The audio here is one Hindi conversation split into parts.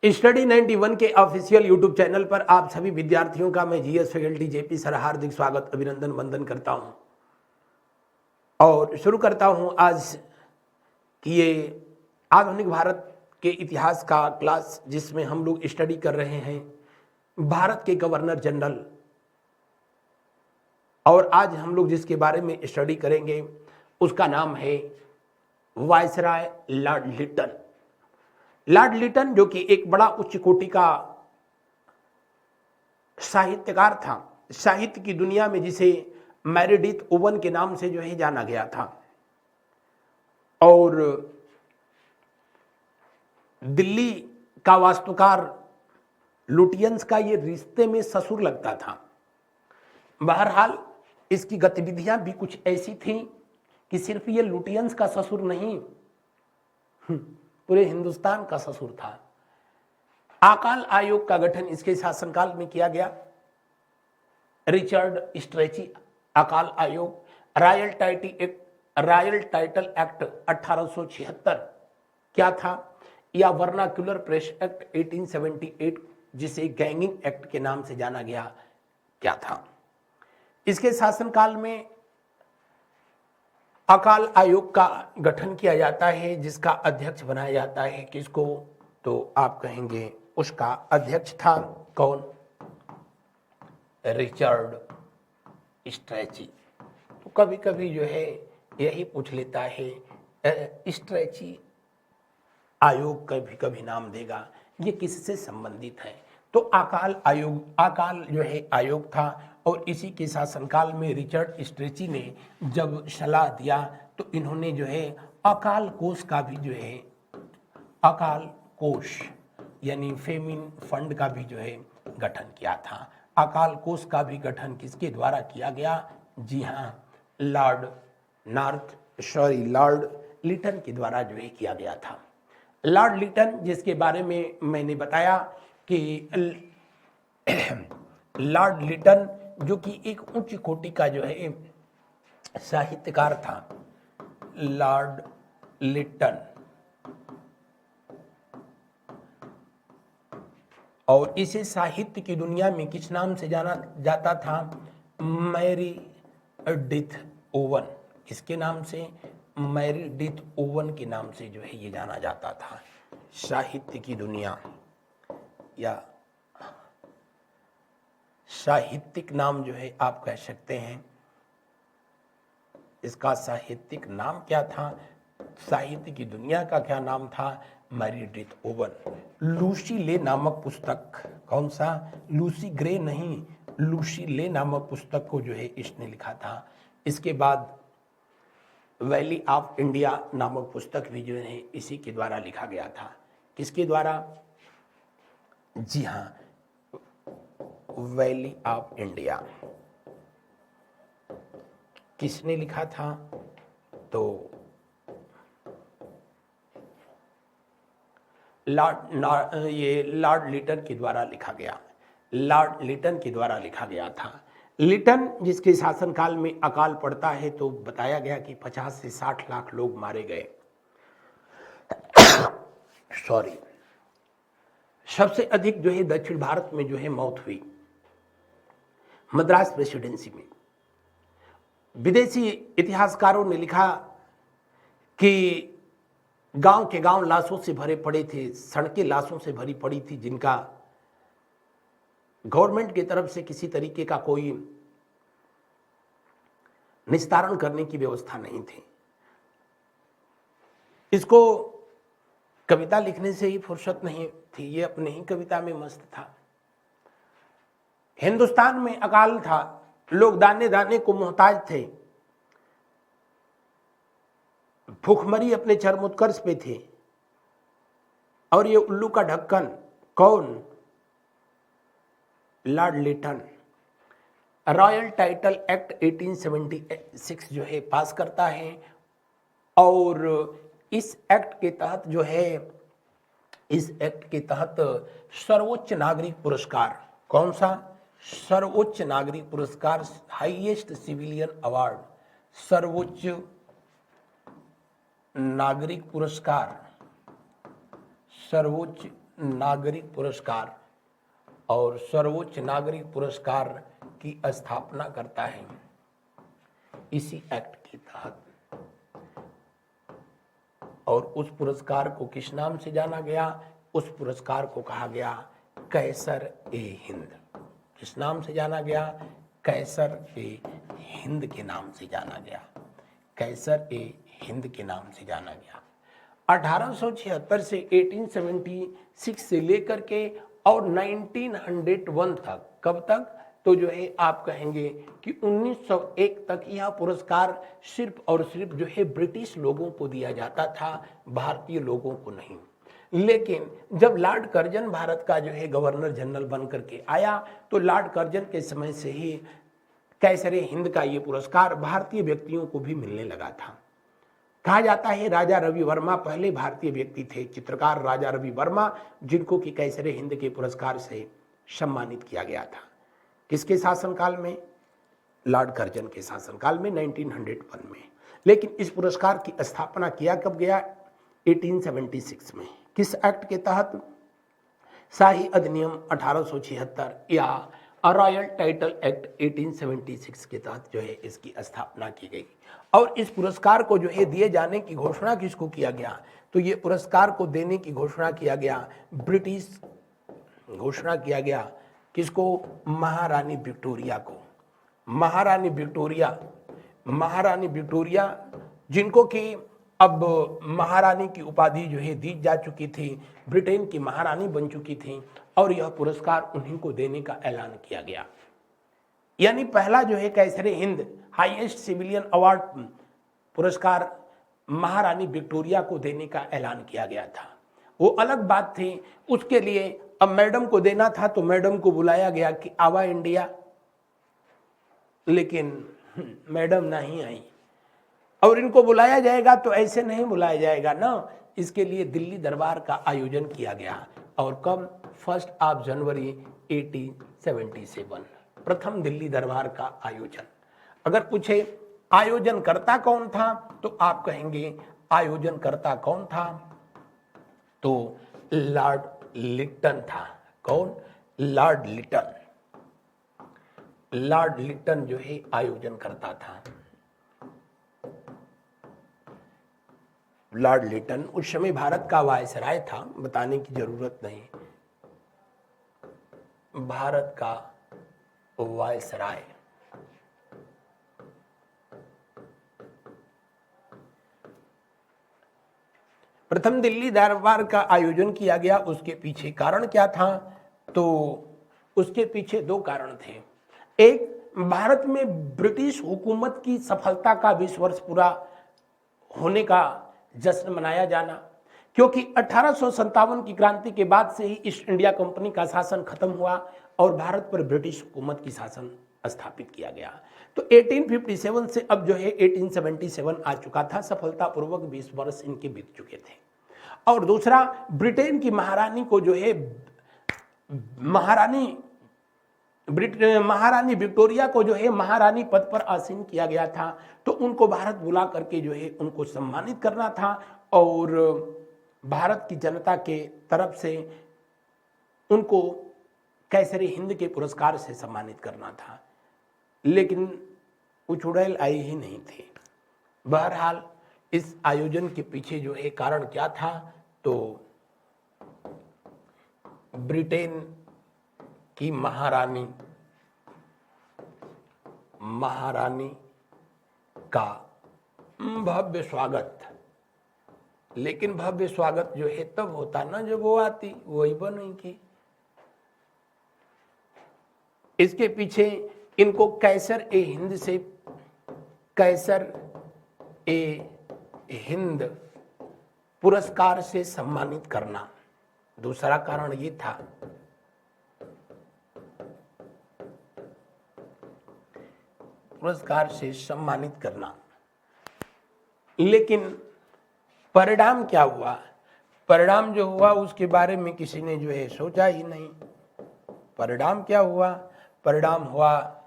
स्टडी 91 के ऑफिशियल यूट्यूब चैनल पर आप सभी विद्यार्थियों का मैं जीएस फैकल्टी जेपी सर हार्दिक स्वागत अभिनंदन वंदन करता हूं और शुरू करता हूं आज कि ये आधुनिक भारत के इतिहास का क्लास जिसमें हम लोग स्टडी कर रहे हैं भारत के गवर्नर जनरल। और आज हम लोग जिसके बारे में स्टडी करेंगे उसका नाम है viceroy Lord Lytton. Lord Lytton जो कि एक बड़ा उच्च कोटि का साहित्यकार था, साहित्य की दुनिया में जिसे मेरेडिथ ओवन के नाम से जो है जाना गया था। और दिल्ली का वास्तुकार लुटियंस का ये रिश्ते में ससुर लगता था। बहरहाल इसकी गतिविधियां भी कुछ ऐसी थीं कि सिर्फ ये लुटियंस का ससुर नहीं, पूरे हिंदुस्तान का ससुर था। अकाल आयोग का गठन इसके शासनकाल में किया गया। रिचर्ड स्ट्रेची अकाल आयोग, रॉयल टाइटल एक्ट 1876 क्या था, या वर्नाक्युलर प्रेस एक्ट 1878 जिसे गैंगिंग एक्ट के नाम से जाना गया क्या था। इसके शासनकाल में अकाल आयोग का गठन किया जाता है जिसका अध्यक्ष बनाया जाता है किसको, तो आप कहेंगे उसका अध्यक्ष था कौन, रिचर्ड स्ट्रेची। तो कभी कभी जो है यही पूछ लेता है स्ट्रेची आयोग कभी कभी नाम देगा, ये किससे संबंधित है। तो अकाल जो है आयोग था और इसी के शासनकाल में रिचर्ड स्ट्रेची ने जब सलाह दिया तो इन्होंने जो है अकाल कोष का भी जो है अकाल कोष यानी फेमिन फंड का भी जो है गठन किया था। अकाल कोष का भी गठन किसके द्वारा किया गया, जी हाँ, लॉर्ड लिटन के द्वारा जो है किया गया था। लॉर्ड लिटन जिसके बारे में मैंने बताया कि लॉर्ड लिटन जो कि एक उच्च कोटि का जो है साहित्यकार था, लॉर्ड लिटन। और इसे साहित्य की दुनिया में किस नाम से जाना जाता था, मेरीडिथ ओवन। इसके नाम से मेरीडिथ ओवन के नाम से जो है ये जाना जाता था। साहित्य की दुनिया या साहित्यिक नाम जो है आप कह सकते हैं। इसका साहित्यिक नाम क्या था, साहित्य की दुनिया का क्या नाम था, मेरीडिथ ओवन। लूसी ले नामक पुस्तक, कौन सा, लूसी ग्रे नहीं, लूसी ले नामक पुस्तक को जो है इसने लिखा था। इसके बाद वैली ऑफ इंडिया नामक पुस्तक भी जो है इसी के द्वारा लिखा गया था। किसके द्वारा, जी हाँ, वैली ऑफ इंडिया किसने लिखा था, तो लॉर्ड लिटन के द्वारा लिखा गया, लॉर्ड लिटन के द्वारा लिखा गया था। लिटन जिसके शासनकाल में अकाल पड़ता है तो बताया गया कि 50 से 60 लाख लोग मारे गए। सॉरी, सबसे अधिक जो है दक्षिण भारत में जो है मौत हुई मद्रास प्रेसिडेंसी में। विदेशी इतिहासकारों ने लिखा कि गांव के गांव लाशों से भरे पड़े थे, सड़कें लाशों से भरी पड़ी थी जिनका गवर्नमेंट की तरफ से किसी तरीके का कोई निस्तारण करने की व्यवस्था नहीं थी। इसको कविता लिखने से ही फुर्सत नहीं थी, ये अपने ही कविता में मस्त था। हिंदुस्तान में अकाल था, लोग दाने दाने को मोहताज थे, भूखमरी अपने चरमोत्कर्ष पे थे। और ये उल्लू का ढक्कन कौन, Lord Lytton Royal Title Act 1876 जो है पास करता है। और इस एक्ट के तहत जो है, इस एक्ट के तहत सर्वोच्च नागरिक पुरस्कार, कौन सा, सर्वोच्च नागरिक पुरस्कार, हाईएस्ट सिविलियन अवार्ड, सर्वोच्च नागरिक पुरस्कार, सर्वोच्च नागरिक पुरस्कार और सर्वोच्च नागरिक पुरस्कार की स्थापना करता है इसी एक्ट के तहत। और उस पुरस्कार को किस नाम से जाना गया? उस पुरस्कार को कहा गया कैसर ए हिंद। किस नाम से जाना गया? कैसर ए हिंद के नाम से जाना गया। कैसर ए हिंद के नाम से जाना गया। 1876 से 1876 से लेकर के और 1901 तक, कब तक? तो जो है आप कहेंगे कि 1901 तक यह पुरस्कार सिर्फ और सिर्फ जो है ब्रिटिश लोगों को दिया जाता था, भारतीय लोगों को नहीं। लेकिन जब लॉर्ड कर्जन भारत का जो है गवर्नर जनरल बन करके आया तो लॉर्ड कर्जन के समय से ही कैसर ए हिंद का ये पुरस्कार भारतीय व्यक्तियों को भी मिलने लगा था। कहा जाता है राजा रवि वर्मा पहले भारतीय व्यक्ति थे, चित्रकार राजा रवि वर्मा, जिनको कि कैसर ए हिंद के पुरस्कार से सम्मानित किया गया था। किसके शासनकाल में? लॉर्ड कर्जन के शासनकाल में 1901 में। लेकिन इस पुरस्कार की स्थापना किया कब गया? 1876 में। किस एक्ट के तहत? शाही अधिनियम 1876 या रॉयल टाइटल एक्ट 1876 के तहत जो है इसकी स्थापना की गई। और इस पुरस्कार को जो है दिए जाने की घोषणा किसको किया गया? तो ये पुरस्कार को देने की घोषणा किया गया ब्रिटिश, घोषणा किया गया किसको? महारानी विक्टोरिया को। महारानी विक्टोरिया जिनको कि अब महारानी की उपाधि जो है दी जा चुकी थी, ब्रिटेन की महारानी बन चुकी थी, और यह पुरस्कार उन्हीं को देने का ऐलान किया गया। यानी पहला जो है कैसर ए हिंद हाईएस्ट सिविलियन अवार्ड पुरस्कार महारानी विक्टोरिया को देने का ऐलान किया गया था। वो अलग बात थी, उसके लिए अब मैडम को देना था तो मैडम को बुलाया गया कि आवा इंडिया, लेकिन मैडम नहीं आई। और इनको बुलाया जाएगा तो ऐसे नहीं बुलाया जाएगा ना, इसके लिए दिल्ली दरबार का आयोजन किया गया। और कब? 1 जनवरी 1877 प्रथम दिल्ली दरबार का आयोजन। अगर पूछे आयोजनकर्ता कौन था तो आप कहेंगे आयोजनकर्ता कौन था? तो लॉर्ड लिटन था। कौन? Lord Lytton. लॉर्ड लिटन जो है आयोजन करता था। लॉर्ड लिटन उस समय भारत का वायसराय था, बताने की जरूरत नहीं, भारत का वायसराय। प्रथम दिल्ली दरबार का आयोजन किया गया, उसके पीछे कारण क्या था? तो उसके पीछे 2 कारण थे। एक, भारत में ब्रिटिश हुकूमत की सफलता का 20 वर्ष पूरा होने का जश्न मनाया जाना, क्योंकि 1857 की क्रांति के बाद से ही ईस्ट इंडिया कंपनी का शासन खत्म हुआ और भारत पर ब्रिटिश हुकूमत की शासन स्थापित किया गया। तो 1857 से अब जो है 1877 आ चुका था, सफलतापूर्वक 20 वर्ष इनके बीत चुके थे। और दूसरा, ब्रिटेन की महारानी को जो है महारानी विक्टोरिया को जो है महारानी पद पर आसीन किया गया था, तो उनको भारत बुला करके जो है उनको सम्मानित करना था और भारत की जनता के तरफ से उनको कैसर ए हिंद के पुरस्कार से सम्मानित करना था। लेकिन वो चुड़ैल आई ही नहीं थी। बहरहाल इस आयोजन के पीछे जो है कारण क्या था? तो ब्रिटेन की महारानी का भव्य स्वागत। लेकिन भव्य स्वागत जो है तब होता ना जब वो आती, वही बनी की। इसके पीछे इनको कैसर ए हिंद से कैसर ए हिंद पुरस्कार से सम्मानित करना, दूसरा कारण ये था। पुरस्कार से सम्मानित करना। लेकिन परिणाम क्या हुआ? परिणाम जो हुआ उसके बारे में किसी ने जो है सोचा ही नहीं। परिणाम क्या हुआ? परिणाम हुआ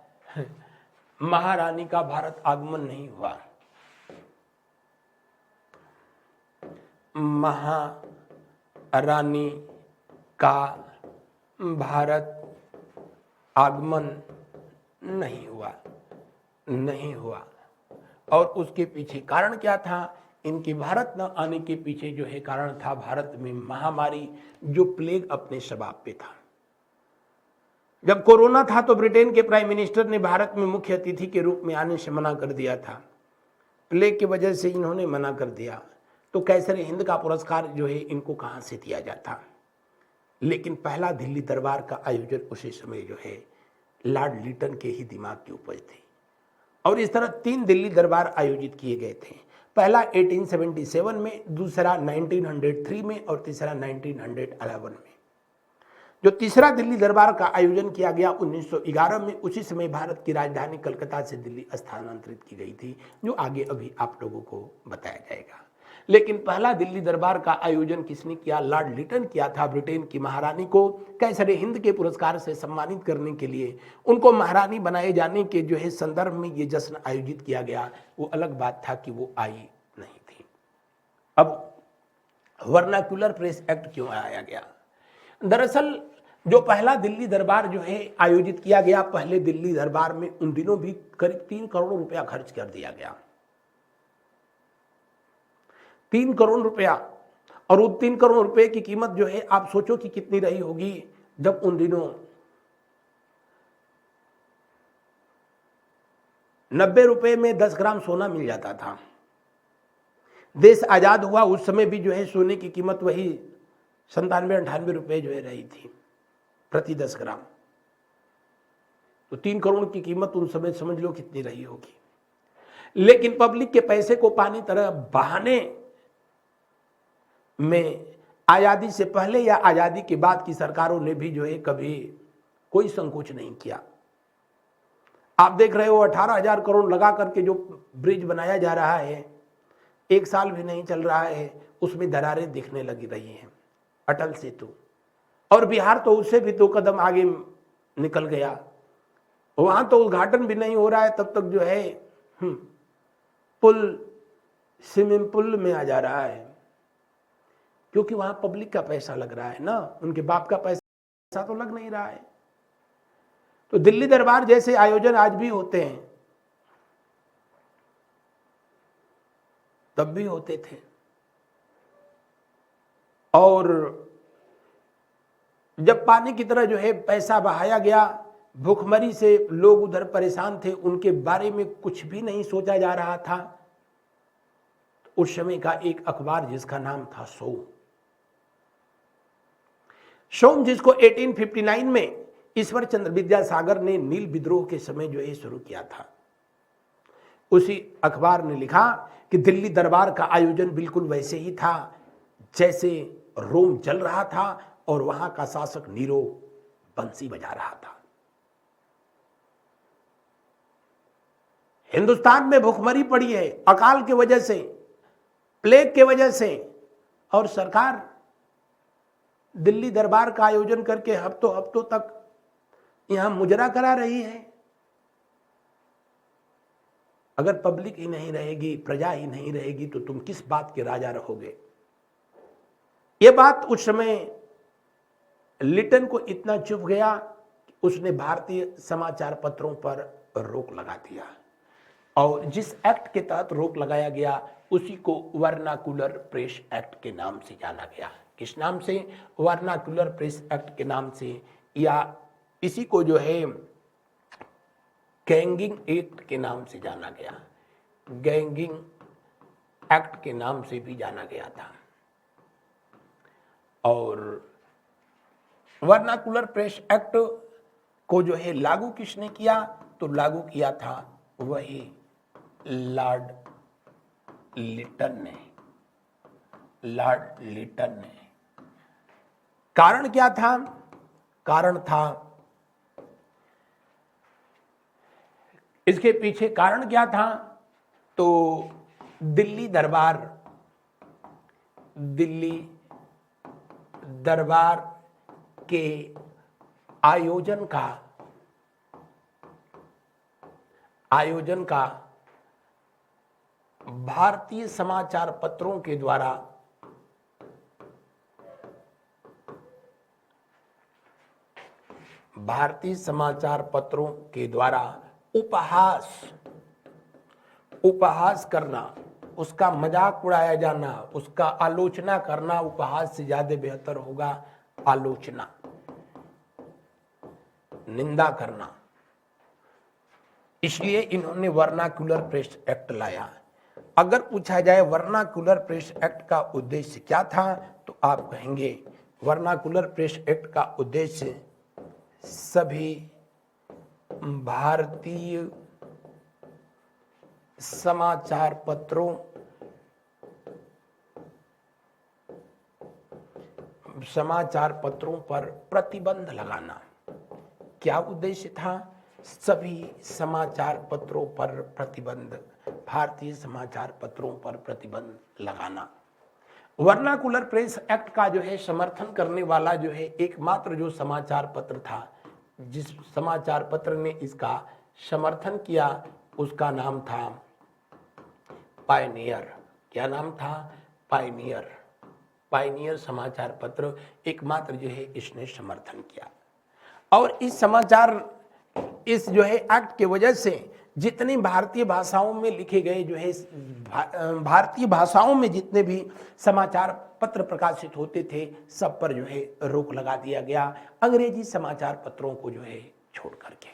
महारानी का भारत आगमन नहीं हुआ। महारानी का भारत आगमन नहीं हुआ। और उसके पीछे कारण क्या था? इनके भारत न आने के पीछे जो है कारण था भारत में महामारी, जो प्लेग अपने शबाब पे था। जब कोरोना था तो ब्रिटेन के प्राइम मिनिस्टर ने भारत में मुख्य अतिथि के रूप में आने से मना कर दिया था। प्लेग की वजह से इन्होंने मना कर दिया, तो कैसर हिंद का पुरस्कार जो है इनको कहां से दिया जाता। लेकिन पहला दिल्ली दरबार का आयोजन उसी समय जो है लॉर्ड लिटन के ही दिमाग की उपज थी। और इस तरह 3 दिल्ली दरबार आयोजित किए गए थे। पहला 1877 में, दूसरा 1903 में और तीसरा 1911 में। जो तीसरा दिल्ली दरबार का आयोजन किया गया 1911 में, उसी समय भारत की राजधानी कलकत्ता से दिल्ली स्थानांतरित की गई थी, जो आगे अभी आप लोगों को बताया जाएगा। लेकिन पहला दिल्ली दरबार का आयोजन किसने किया? लॉर्ड लिटन किया था। ब्रिटेन की महारानी को कैसर हिंद के पुरस्कार से सम्मानित करने के लिए, उनको महारानी बनाए जाने के जो है संदर्भ में ये जश्न आयोजित किया गया। वो अलग बात था कि वो आई नहीं थी। अब वर्नाक्युलर प्रेस एक्ट क्यों आया गया? दरअसल जो पहला दिल्ली दरबार जो है आयोजित किया गया, पहले दिल्ली दरबार में उन दिनों भी करीब 3 करोड़ रुपया खर्च कर दिया गया। 3 करोड़ रुपया। और वो 3 करोड़ रुपए की कीमत जो है आप सोचो कि कितनी रही होगी, जब उन दिनों 90 रुपए में 10 ग्राम सोना मिल जाता था। देश आजाद हुआ उस समय भी जो है सोने की कीमत वही 97-98 रुपए जो है रही थी प्रति 10 ग्राम। तो 3 करोड़ की कीमत उन समय समझ लो कितनी रही होगी। लेकिन पब्लिक के पैसे को पानी तरह बहाने में आजादी से पहले या आजादी के बाद की सरकारों ने भी जो है कभी कोई संकोच नहीं किया। आप देख रहे हो 18,000 करोड़ लगा करके जो ब्रिज बनाया जा रहा है, 1 साल भी नहीं चल रहा है, उसमें दरारें दिखने लगी रही हैं। अटल सेतु, और बिहार तो उससे भी 2 कदम आगे निकल गया। वहां तो उद्घाटन भी नहीं हो रहा है, तब तक जो है पुल स्विमिंग पूल में आ जा रहा है, क्योंकि वहां पब्लिक का पैसा लग रहा है ना, उनके बाप का पैसा तो लग नहीं रहा है। तो दिल्ली दरबार जैसे आयोजन आज भी होते हैं, तब भी होते थे। और जब पानी की तरह जो है पैसा बहाया गया, भूखमरी से लोग उधर परेशान थे, उनके बारे में कुछ भी नहीं सोचा जा रहा था। उस समय का एक अखबार जिसका नाम था सोम, जिसको 1859 में ईश्वर चंद्र विद्यासागर ने नील विद्रोह के समय जो है शुरू किया था, उसी अखबार ने लिखा कि दिल्ली दरबार का आयोजन बिल्कुल वैसे ही था जैसे रोम जल रहा था और वहां का शासक नीरो बंसी बजा रहा था। हिंदुस्तान में भूखमरी पड़ी है अकाल की वजह से, प्लेग के वजह से, और सरकार दिल्ली दरबार का आयोजन करके हफ्तों तक यहां मुजरा करा रही है। अगर पब्लिक ही नहीं रहेगी, प्रजा ही नहीं रहेगी, तो तुम किस बात के राजा रहोगे? यह बात उस समय लिटन को इतना चुभ गया कि उसने भारतीय समाचार पत्रों पर रोक लगा दिया। और जिस एक्ट के तहत रोक लगाया गया उसी को वर्नाकुलर प्रेस एक्ट के नाम से जाना गया। किस नाम से? वर्नाकुलर प्रेस एक्ट के नाम से, या इसी को जो है गैंगिंग एक्ट के नाम से जाना गया। गैंगिंग एक्ट के नाम से भी जाना गया था। और वर्नाकुलर प्रेस एक्ट को जो है लागू किसने किया? तो लागू किया था वही लॉर्ड लिटन ने। लॉर्ड लिटन ने। कारण क्या था? कारण था, इसके पीछे कारण क्या था? तो दिल्ली दरबार के आयोजन का भारतीय समाचार पत्रों के द्वारा भारतीय समाचार पत्रों के द्वारा उपहास करना, उसका मजाक उड़ाया जाना, उसका आलोचना करना उपहास से ज्यादा बेहतर होगा आलोचना, निंदा करना। इसलिए इन्होंने वर्नाक्युलर प्रेस एक्ट लाया। अगर पूछा जाए वर्नाक्युलर प्रेस एक्ट का उद्देश्य क्या था, तो आप कहेंगे वर्नाक्युलर प्रेस एक्ट का उद्देश्य सभी भारतीय समाचार पत्रों पर प्रतिबंध लगाना। क्या उद्देश्य था? सभी समाचार पत्रों पर प्रतिबंध, भारतीय समाचार पत्रों पर प्रतिबंध लगाना। वर्नाकुलर प्रेस एक्ट का जो है समर्थन करने वाला जो है एकमात्र जो समाचार पत्र था, जिस समाचार पत्र ने इसका समर्थन किया, उसका नाम था पायनियर। क्या नाम था? पायनियर। पायनियर समाचार पत्र एकमात्र जो है इसने समर्थन किया। और इस जो है एक्ट के वजह से जितनी भारतीय भाषाओं में लिखे गए जो है भारतीय भाषाओं में जितने भी समाचार पत्र प्रकाशित होते थे, सब पर जो है रोक लगा दिया गया, अंग्रेजी समाचार पत्रों को जो है छोड़ करके।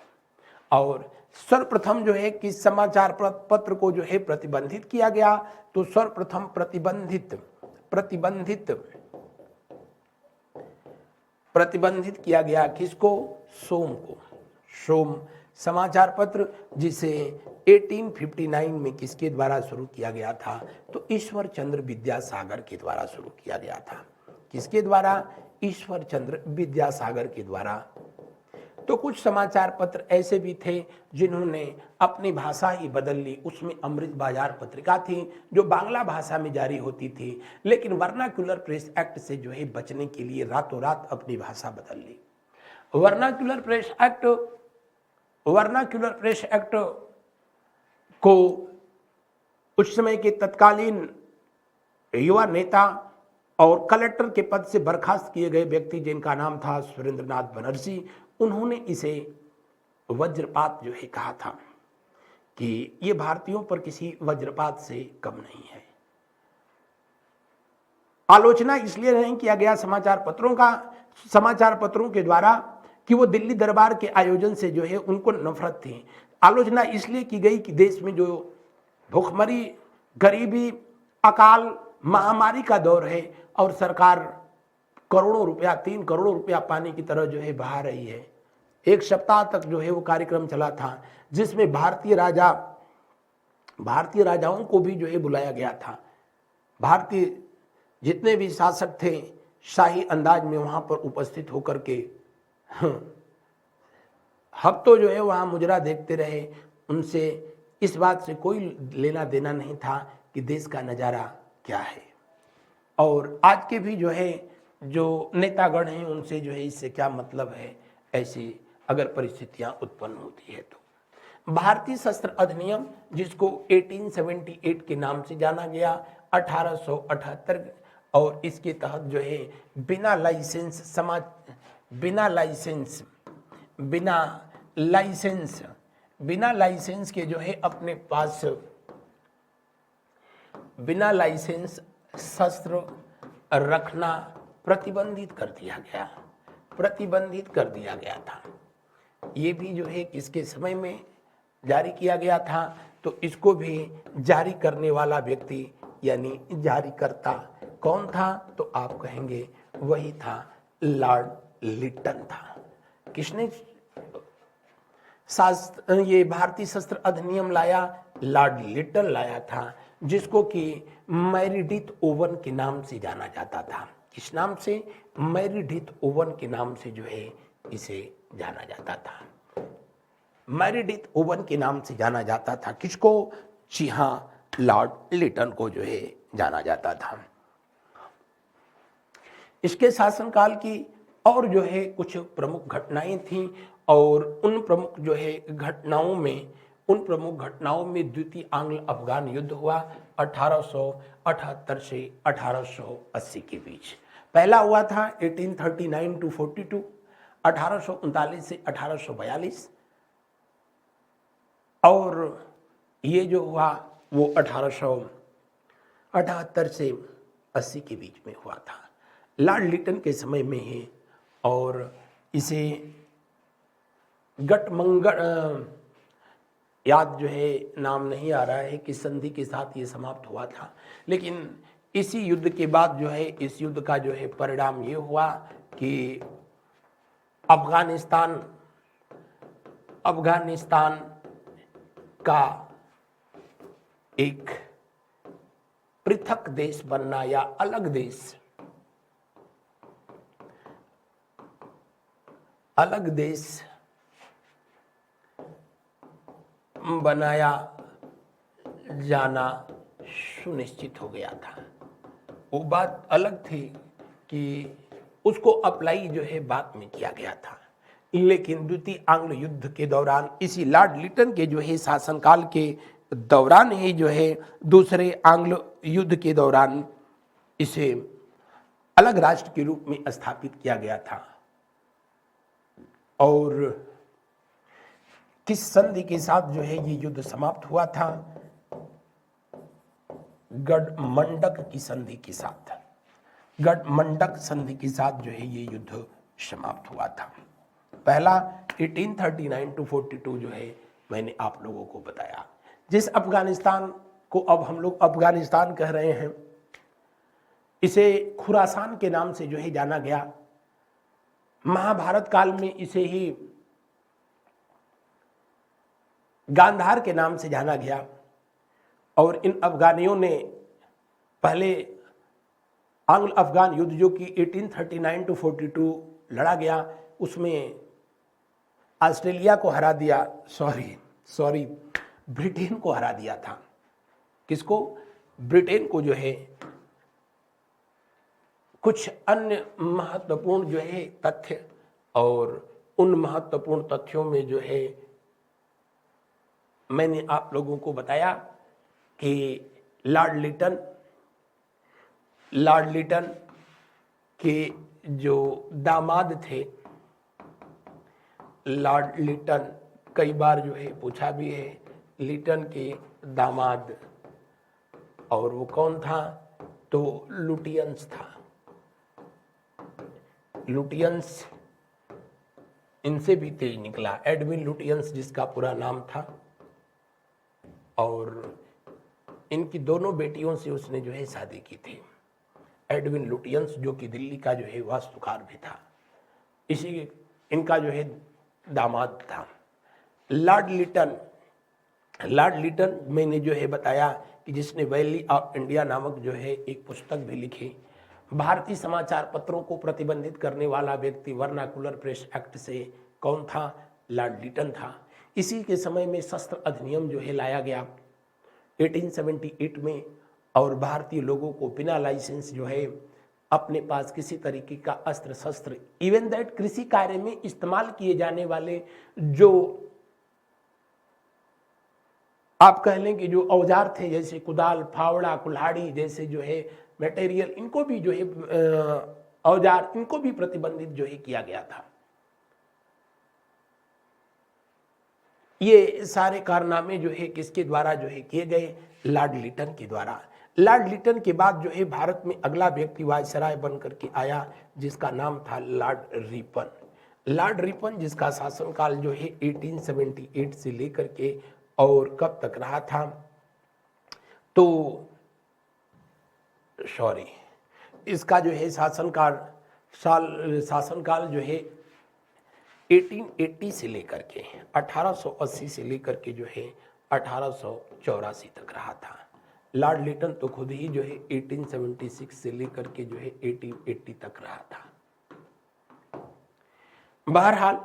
और सर्वप्रथम जो है किस समाचार पत्र को जो है प्रतिबंधित किया गया, तो सर्वप्रथम प्रतिबंधित किया गया किसको? सोम को। सोम समाचार पत्र, जिसे 1859 में किसके द्वारा शुरू किया गया था, तो ईश्वर चंद्र विद्यासागर के द्वारा शुरू किया गया था। किसके द्वारा? ईश्वर चंद्र विद्यासागर के द्वारा। तो कुछ समाचार पत्र ऐसे भी थे जिन्होंने अपनी भाषा ही बदल ली। उसमें अमृत बाजार पत्रिका थी जो बांग्ला भाषा में जारी होती थी, लेकिन वर्नाक्युलर प्रेस एक्ट से जो है बचने के लिए रातों रात अपनी भाषा बदल ली। वर्नाक्युलर प्रेस एक्ट को उस समय के तत्कालीन युवा नेता और कलेक्टर के पद से बर्खास्त किए गए व्यक्ति, जिनका नाम था सुरेंद्रनाथ बनर्जी, उन्होंने इसे वज्रपात जो है कहा था कि ये भारतीयों पर किसी वज्रपात से कम नहीं है। आलोचना इसलिए नहीं किया गया समाचार पत्रों के द्वारा कि वो दिल्ली दरबार के आयोजन से जो है उनको नफरत थी। आलोचना इसलिए की गई कि देश में जो भूखमरी, गरीबी, अकाल, महामारी का दौर है और सरकार करोड़ों रुपया, 3 करोड़ रुपया पानी की तरह जो है बहा रही है। एक सप्ताह तक जो है वो कार्यक्रम चला था, जिसमें भारतीय राजाओं को भी जो है बुलाया गया था। भारतीय जितने भी शासक थे शाही अंदाज में वहां पर उपस्थित होकर के हफ्तों जो है वहां मुजरा देखते रहे। उनसे इस बात से कोई लेना देना नहीं था कि देश का नजारा क्या है। और आज के भी जो है जो नेतागण हैं उनसे जो है इससे क्या मतलब है, ऐसी अगर परिस्थितियां उत्पन्न होती है तो। भारतीय शस्त्र अधिनियम, जिसको 1878 के नाम से जाना गया, 1878, और इसके तहत जो है बिना लाइसेंस के जो है अपने पास बिना लाइसेंस शस्त्र रखना प्रतिबंधित कर दिया गया था। ये भी जो है किसके समय में जारी किया गया था, तो इसको भी जारी करने वाला व्यक्ति यानी जारीकर्ता कौन था, तो आप कहेंगे वही था लॉर्ड लिटन था। किसने ये भारतीय शस्त्र अधिनियम लाया? लॉर्ड लिटन लाया था, जिसको कि मेरिडिथ ओवन के नाम से जाना जाता था। किस नाम से? मेरिडिथ ओवन के नाम से जो है इसे जाना जाता था। मेरिडिथ ओवन के नाम से जाना जाता था। किसको? जी हाँ, लॉर्ड लिटन को जो है जाना जाता था। इसके शासनकाल की और जो है कुछ प्रमुख घटनाएं थीं, और उन प्रमुख घटनाओं में द्वितीय आंग्ल अफगान युद्ध हुआ 1878 से 1880 के बीच। पहला हुआ था 1839 to 42, 1839 से 1842, और ये जो हुआ वो 1878 से 80 के बीच में हुआ था, लॉर्ड लिटन के समय में है। और इसे गठबंधन, याद जो है नाम नहीं आ रहा है कि संधि के साथ ये समाप्त हुआ था, लेकिन इसी युद्ध के बाद जो है इस युद्ध का जो है परिणाम ये हुआ कि अफगानिस्तान का एक पृथक देश बनना या अलग देश बनाया जाना सुनिश्चित हो गया था। वो बात अलग थी कि उसको अप्लाई जो है बाद में किया गया था, लेकिन द्वितीय आंग्ल युद्ध के दौरान इसी लॉर्ड लिटन के जो है शासनकाल के दौरान ही जो है दूसरे आंग्ल युद्ध के दौरान इसे अलग राष्ट्र के रूप में स्थापित किया गया था। और किस संधि के साथ जो है ये युद्ध समाप्त हुआ था? गठबंधन की संधि के साथ, गठबंधन संधि के साथ जो है ये युद्ध समाप्त हुआ था। पहला 1839 to 42 जो है मैंने आप लोगों को बताया। जिस अफगानिस्तान को अब हम लोग अफगानिस्तान कह रहे हैं, इसे खुरासान के नाम से जो है जाना गया। महाभारत काल में इसे ही गांधार के नाम से जाना गया। और इन अफगानियों ने पहले आंग्ल अफगान युद्ध जो कि 1839 to 42 लड़ा गया, उसमें ऑस्ट्रेलिया को हरा दिया, सॉरी ब्रिटेन को हरा दिया था। किसको? ब्रिटेन को जो है। कुछ अन्य महत्वपूर्ण जो है तथ्य, और उन महत्वपूर्ण तथ्यों में जो है मैंने आप लोगों को बताया कि लॉर्ड लिटन के जो दामाद थे, लॉर्ड लिटन कई बार जो है पूछा भी है, लिटन के दामाद, और वो कौन था? तो लुटियंस था। लुटियंस इनसे भी तेज निकला, एडविन लुटियंस जिसका पूरा नाम था। और इनकी दोनों बेटियों से उसने जो है शादी की थी। एडविन लुटियंस जो कि दिल्ली का जो है वास्तुकार भी था, इसी इनका जो है दामाद था। लॉर्ड लिटन मैंने जो है बताया कि जिसने वैली ऑफ इंडिया नामक जो है एक पुस्तक भी लिखी। भारतीय समाचार पत्रों को प्रतिबंधित करने वाला व्यक्ति वर्नाकुलर प्रेस एक्ट से कौन था? लॉर्ड लिटन था। इसी के समय में शस्त्र अधिनियम जो है लाया गया 1878 में, और भारतीय लोगों को बिना लाइसेंस जो है अपने पास किसी तरीके का अस्त्र शस्त्र, इवन दैट कृषि कार्य में इस्तेमाल किए जाने वाले जो आप कह लें कि जो औजार थे, जैसे कुदाल, फावड़ा, कुल्हाड़ी जैसे जो है मटेरियल, इनको भी जो है औजार, इनको भी प्रतिबंधित जो है किया गया था। ये सारे कारनामे जो है किसके द्वारा जो है किए गए? लॉर्ड लिटन के द्वारा। लॉर्ड लिटन के बाद जो है भारत में अगला व्यक्ति वायसराय बन करके आया, जिसका नाम था लॉर्ड रिपन। लॉर्ड रिपन जिसका शासनकाल जो है 1878 से लेकर के और कब तक रहा था? तो इसका जो है शासनकाल जो है 1880 से लेकर के 1880 से लेकर के जो है 1884 तक रहा था। लॉर्ड लिटन तो खुद ही जो है 1876 से लेकर के जो है 1880 तक रहा था। बहरहाल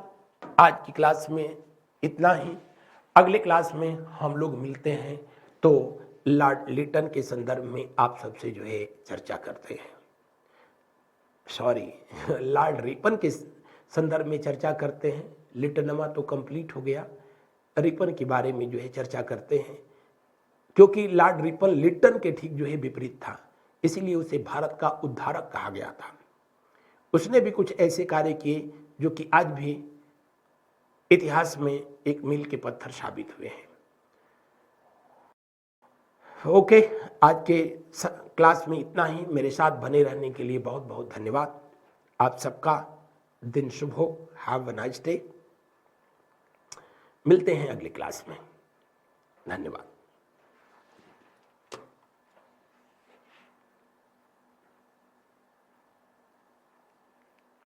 आज की क्लास में इतना ही। अगले क्लास में हम लोग मिलते हैं तो लॉर्ड लिटन के संदर्भ में आप सबसे जो है चर्चा करते हैं। लॉर्ड रिपन के संदर्भ में चर्चा करते हैं। लिटनमा तो कंप्लीट हो गया, रिपन के बारे में जो है चर्चा करते हैं, क्योंकि लॉर्ड रिपन लिटन के ठीक जो है विपरीत था, इसीलिए उसे भारत का उद्धारक कहा गया था। उसने भी कुछ ऐसे कार्य किए जो कि आज भी इतिहास में एक मील के पत्थर साबित हुए हैं। ओके, आज के क्लास में इतना ही। मेरे साथ बने रहने के लिए बहुत बहुत धन्यवाद। आप सबका दिन शुभ हो। Have a nice day. मिलते हैं अगली क्लास में। धन्यवाद।